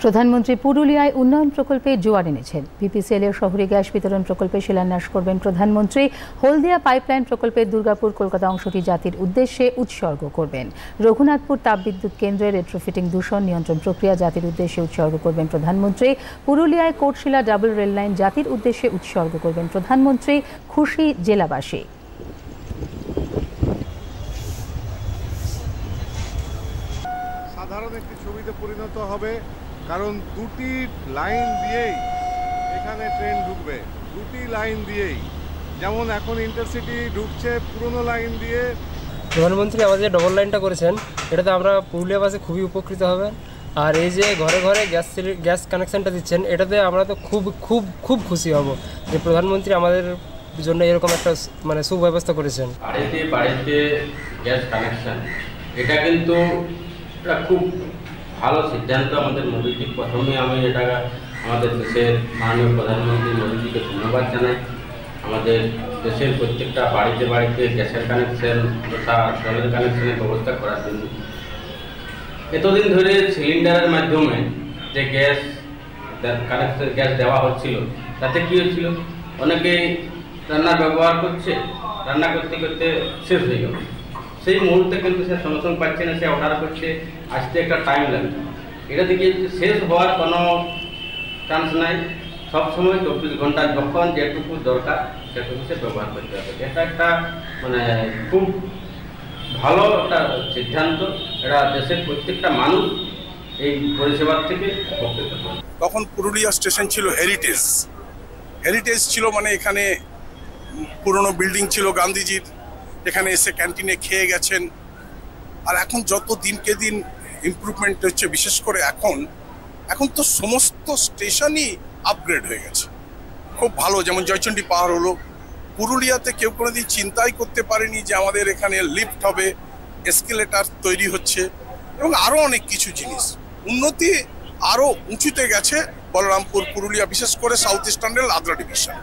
প্রধানমন্ত্রী পুরুলিয়ায় উন্নয়ন প্রকল্পে জোয়ার এনেছেন। বিপিসিএল এর শহরে গ্যাস বিতরণ প্রকল্পে শিলান্যাস করবেন প্রধানমন্ত্রী। হলদিয়া পাইপলাইন প্রকল্পের দুর্গাপুর কলকাতা অংশটি জাতির উদ্দেশ্যে উৎসর্গ করবেন। রঘুনাথপুর তাপবিদ্যুৎ কেন্দ্রের রেট্রোফিটিং দূষণ নিয়ন্ত্রণ প্রক্রিয়া জাতির উদ্দেশ্যে উৎসর্গ করবেন প্রধানমন্ত্রী। পুরুলিয়ায় কোটশিলা ডাবল রেল লাইন জাতির উদ্দেশ্যে উৎসর্গ করবেন প্রধানমন্ত্রী। খুশি জেলাবাসী। সাধারণ একটি ছবিতে পরিণত হবে, কারণ দুটি লাইন দিয়েই এখানে ট্রেন ঢুকবে। দুটি লাইন দিয়েই, যেমন এখন ইন্টারসিটি ঢুকছে পুরনো লাইন দিয়ে। প্রধানমন্ত্রী আমাদের ডবল লাইনটা করেছেন, এটাতে আমরা পুরুলিয়াবাসী খুবই উপকৃত হবেন। আর এই যে ঘরে ঘরে গ্যাস কানেকশানটা দিচ্ছেন, এটাতে আমরা তো খুব খুশি হব যে প্রধানমন্ত্রী আমাদের জন্য এরকম একটা সুব্যবস্থা করেছেন। বাড়িতে গ্যাস কানেকশান, এটা কিন্তু একটা খুব ভালো সিদ্ধান্ত আমাদের মোদীজি। প্রথমে আমি এটা আমাদের দেশের মাননীয় প্রধানমন্ত্রী মোদীজিকে ধন্যবাদ জানাই। আমাদের দেশের প্রত্যেকটা বাড়িতে বাড়িতে গ্যাসের কানেকশন তথা জলের কানেকশনের ব্যবস্থা করার জন্য। এতদিন ধরে সিলিন্ডারের মাধ্যমে যে গ্যাস কানেকশন গ্যাস দেওয়া হচ্ছিল, তাতে কী হচ্ছিল, অনেকেই রান্না ব্যবহার করছে, রান্না করতে করতে শেষ হয়ে গেল। সেই মুহূর্তে কিন্তু সে সঙ্গে সঙ্গে পাচ্ছে না, সে অর্ডার করছে, আসতে একটা টাইম লাগবে। এটা থেকে শেষ হওয়ার কোনো চান্স নাই। সবসময় 24 ঘন্টা যখন যেটুকু দরকার সেটুকু সে ব্যবহার করতে হবে। এটা একটা খুব ভালো একটা সিদ্ধান্ত। এটা দেশের প্রত্যেকটা মানুষ এই পরিষেবার থেকে উপকৃত হবে। তখন পুরুলিয়া স্টেশন ছিল হেরিটেজ ছিল, মানে এখানে পুরনো বিল্ডিং ছিল গান্ধীজির, এখানে এসে ক্যান্টিনে খেয়ে গেছেন। আর এখন যত দিনকে দিন ইমপ্রুভমেন্ট হচ্ছে, বিশেষ করে এখন তো সমস্ত স্টেশনই আপগ্রেড হয়ে গেছে, খুব ভালো। যেমন জয়চণ্ডী পাহাড় হলো, পুরুলিয়াতে কেউ কোনোদিন চিন্তাই করতে পারেনি যে আমাদের এখানে লিফট হবে, এসকেলেটার তৈরি হচ্ছে এবং আরও অনেক কিছু জিনিস। উন্নতি আরও উঁচুতে গেছে বলরামপুর পুরুলিয়া, বিশেষ করে সাউথ ইস্টার্নের আদ্রা ডিভিশন।